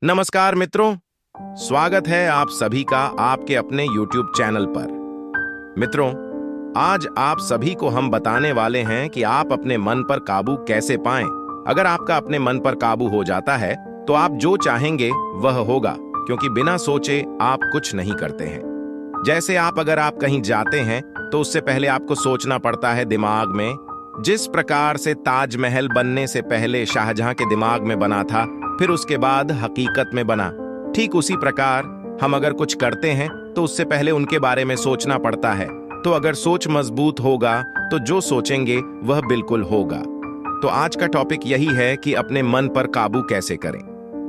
नमस्कार मित्रों, स्वागत है आप सभी का आपके अपने YouTube चैनल पर। मित्रों, आज आप सभी को हम बताने वाले हैं कि आप अपने मन पर काबू कैसे पाएं। अगर आपका अपने मन पर काबू हो जाता है तो आप जो चाहेंगे वह होगा, क्योंकि बिना सोचे आप कुछ नहीं करते हैं। जैसे अगर आप कहीं जाते हैं तो उससे पहले आपको सोचना पड़ता है दिमाग में। जिस प्रकार से ताजमहल बनने से पहले शाहजहां के दिमाग में बना था, फिर उसके बाद हकीकत में बना, ठीक उसी प्रकार हम अगर कुछ करते हैं तो उससे पहले उनके बारे में सोचना पड़ता है। तो अगर सोच मजबूत होगा तो जो सोचेंगे वह बिल्कुल होगा। तो आज का टॉपिक यही है कि अपने मन पर काबू कैसे करें।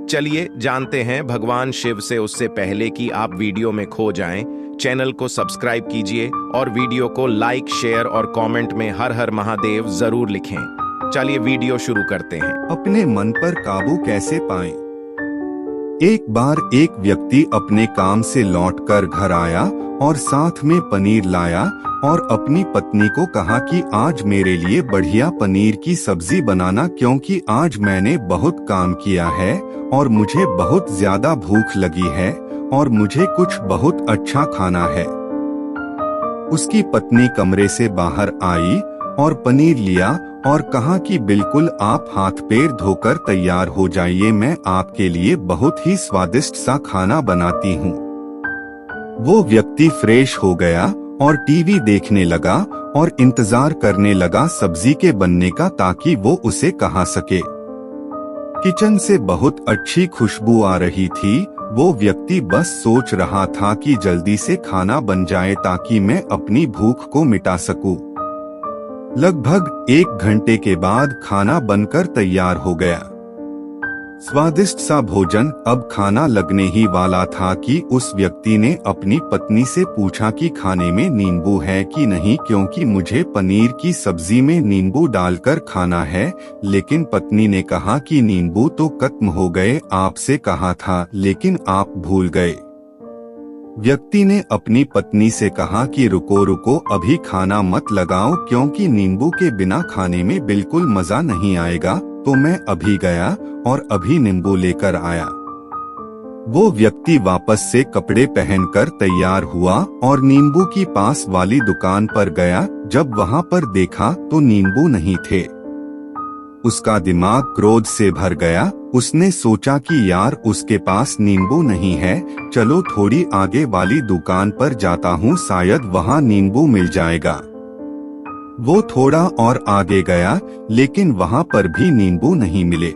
चलिए जानते हैं भगवान शिव से। उससे पहले कि आप वीडियो में खो जाएं, चैनल को सब्सक्राइब कीजिए और वीडियो को लाइक, शेयर और कमेंट में हर हर महादेव जरूर लिखें। चलिए वीडियो शुरू करते हैं। अपने मन पर काबू कैसे पाएं? एक बार एक व्यक्ति अपने काम से लौटकर घर आया और साथ में पनीर लाया और अपनी पत्नी को कहा कि आज मेरे लिए बढ़िया पनीर की सब्जी बनाना, क्योंकि आज मैंने बहुत काम किया है और मुझे बहुत ज्यादा भूख लगी है और मुझे कुछ बहुत अच्छा खाना है। उसकी पत्नी कमरे से बाहर आई और पनीर लिया और कहा कि बिल्कुल आप हाथ पैर धोकर तैयार हो जाइए, मैं आपके लिए बहुत ही स्वादिष्ट सा खाना बनाती हूँ। वो व्यक्ति फ्रेश हो गया और टीवी देखने लगा और इंतजार करने लगा सब्जी के बनने का, ताकि वो उसे खा सके। किचन से बहुत अच्छी खुशबू आ रही थी। वो व्यक्ति बस सोच रहा था कि जल्दी से खाना बन जाए ताकि मैं अपनी भूख को मिटा सकूं। लगभग 1 घंटे के बाद खाना बनकर तैयार हो गया। स्वादिष्ट सा भोजन अब खाना लगने ही वाला था कि उस व्यक्ति ने अपनी पत्नी से पूछा कि खाने में नींबू है कि नहीं, क्योंकि मुझे पनीर की सब्जी में नींबू डालकर खाना है। लेकिन पत्नी ने कहा कि नींबू तो खत्म हो गए, आपसे कहा था लेकिन आप भूल गए। व्यक्ति ने अपनी पत्नी से कहा कि रुको रुको, अभी खाना मत लगाओ, क्योंकि नींबू के बिना खाने में बिल्कुल मजा नहीं आएगा। तो मैं अभी गया और अभी नींबू लेकर आया। वो व्यक्ति वापस से कपड़े पहनकर तैयार हुआ और नींबू की पास वाली दुकान पर गया। जब वहां पर देखा तो नींबू नहीं थे। उसका दिमाग क्रोध से भर गया। उसने सोचा कि यार, उसके पास नींबू नहीं है, चलो थोड़ी आगे वाली दुकान पर जाता हूँ, शायद वहाँ नींबू मिल जाएगा। वो थोड़ा और आगे गया, लेकिन वहाँ पर भी नींबू नहीं मिले।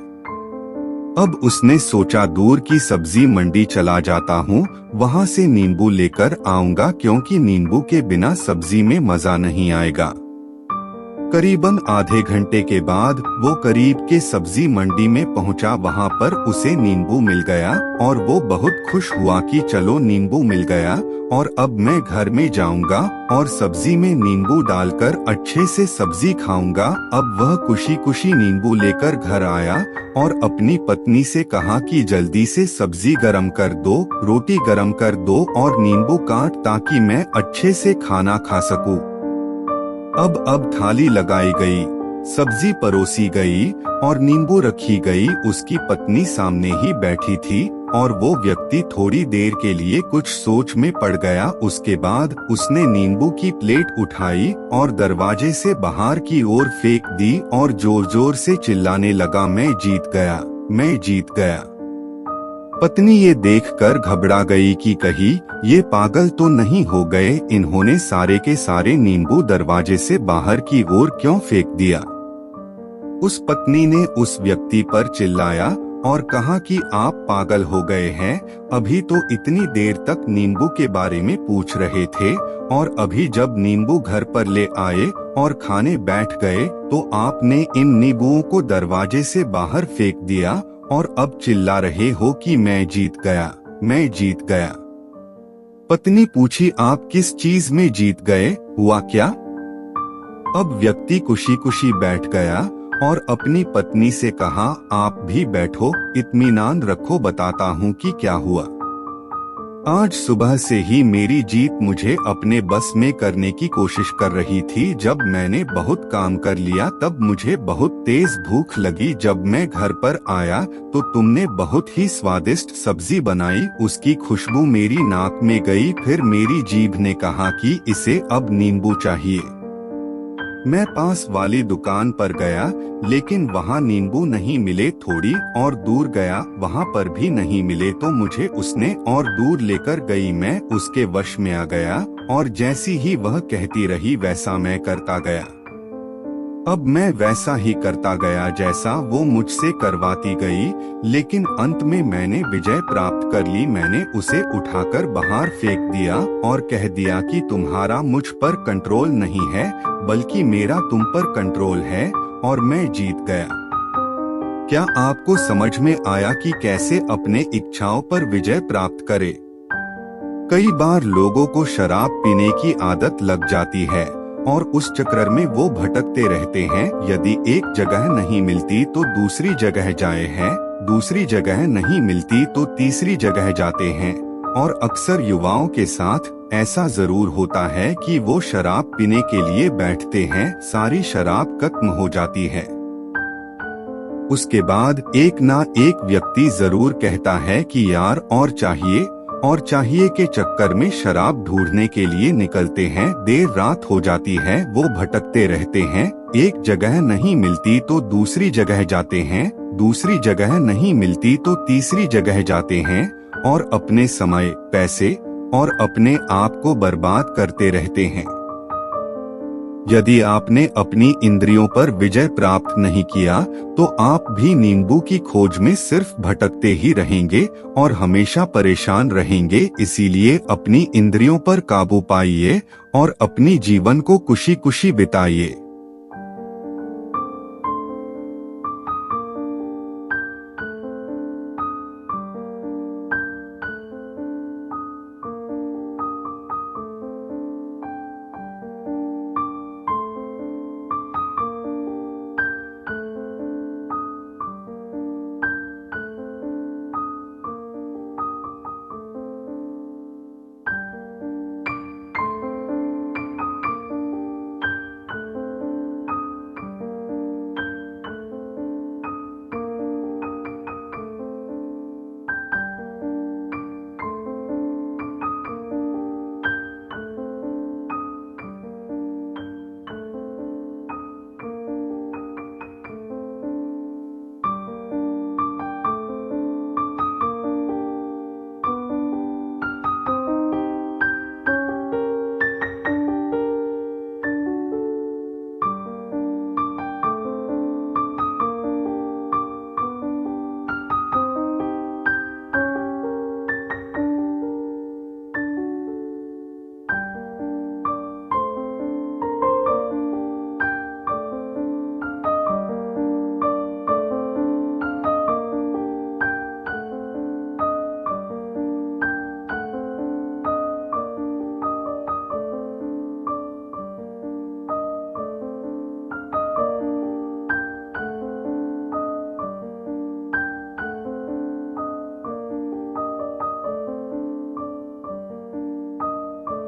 अब उसने सोचा दूर की सब्जी मंडी चला जाता हूँ, वहाँ से नींबू लेकर आऊंगा, क्योंकि नींबू के बिना सब्जी में मजा नहीं आएगा। करीबन आधे घंटे के बाद वो करीब के सब्जी मंडी में पहुंचा। वहां पर उसे नींबू मिल गया और वो बहुत खुश हुआ कि चलो नींबू मिल गया और अब मैं घर में जाऊंगा और सब्जी में नींबू डालकर अच्छे से सब्जी खाऊंगा। अब वह खुशी खुशी नींबू लेकर घर आया और अपनी पत्नी से कहा कि जल्दी से सब्जी गरम कर दो, रोटी गरम कर दो और नींबू काट, ताकि मैं अच्छे से खाना खा सकूं। अब थाली लगाई गई, सब्जी परोसी गई और नींबू रखी गई। उसकी पत्नी सामने ही बैठी थी और वो व्यक्ति थोड़ी देर के लिए कुछ सोच में पड़ गया। उसके बाद उसने नींबू की प्लेट उठाई और दरवाजे से बाहर की ओर फेंक दी और जोर जोर से चिल्लाने लगा, मैं जीत गया, मैं जीत गया। पत्नी ये देखकर घबरा गई कि कहीं ये पागल तो नहीं हो गए, इन्होंने सारे के सारे नींबू दरवाजे से बाहर की ओर क्यों फेंक दिया। उस पत्नी ने उस व्यक्ति पर चिल्लाया और कहा कि आप पागल हो गए हैं, अभी तो इतनी देर तक नींबू के बारे में पूछ रहे थे और अभी जब नींबू घर पर ले आए और खाने बैठ गए तो आपने इन नींबुओं को दरवाजे से बाहर फेंक दिया और अब चिल्ला रहे हो कि मैं जीत गया, मैं जीत गया। पत्नी पूछी, आप किस चीज में जीत गए, हुआ क्या? अब व्यक्ति खुशी खुशी बैठ गया और अपनी पत्नी से कहा, आप भी बैठो, इत्मीनान रखो, बताता हूँ कि क्या हुआ। आज सुबह से ही मेरी जीत मुझे अपने बस में करने की कोशिश कर रही थी। जब मैंने बहुत काम कर लिया तब मुझे बहुत तेज भूख लगी। जब मैं घर पर आया तो तुमने बहुत ही स्वादिष्ट सब्जी बनाई। उसकी खुशबू मेरी नाक में गई। फिर मेरी जीभ ने कहा कि इसे अब नींबू चाहिए। मैं पास वाली दुकान पर गया, लेकिन वहाँ नींबू नहीं मिले। थोड़ी और दूर गया, वहाँ पर भी नहीं मिले। तो मुझे उसने और दूर लेकर गई। मैं उसके वश में आ गया और जैसी ही वह कहती रही वैसा मैं करता गया। अब मैं वैसा ही करता गया जैसा वो मुझसे करवाती गई, लेकिन अंत में मैंने विजय प्राप्त कर ली। मैंने उसे उठाकर बाहर फेंक दिया और कह दिया कि तुम्हारा मुझ पर कंट्रोल नहीं है, बल्कि मेरा तुम पर कंट्रोल है और मैं जीत गया। क्या आपको समझ में आया कि कैसे अपने इच्छाओं पर विजय प्राप्त करें? कई बार लोगों को शराब पीने की आदत लग जाती है और उस चक्कर में वो भटकते रहते हैं। यदि एक जगह नहीं मिलती तो दूसरी जगह जाए हैं, दूसरी जगह नहीं मिलती तो तीसरी जगह जाते हैं। और अक्सर युवाओं के साथ ऐसा जरूर होता है कि वो शराब पीने के लिए बैठते हैं, सारी शराब खत्म हो जाती है। उसके बाद एक ना एक व्यक्ति जरूर कहता है कि यार और चाहिए के चक्कर में शराब ढूंढने के लिए निकलते हैं। देर रात हो जाती है, वो भटकते रहते हैं। एक जगह नहीं मिलती तो दूसरी जगह जाते हैं, दूसरी जगह नहीं मिलती तो तीसरी जगह जाते हैं और अपने समय, पैसे और अपने आप को बर्बाद करते रहते हैं। यदि आपने अपनी इंद्रियों पर विजय प्राप्त नहीं किया तो आप भी नींबू की खोज में सिर्फ भटकते ही रहेंगे और हमेशा परेशान रहेंगे। इसीलिए अपनी इंद्रियों पर काबू पाइए और अपनी जीवन को खुशी खुशी बिताइए।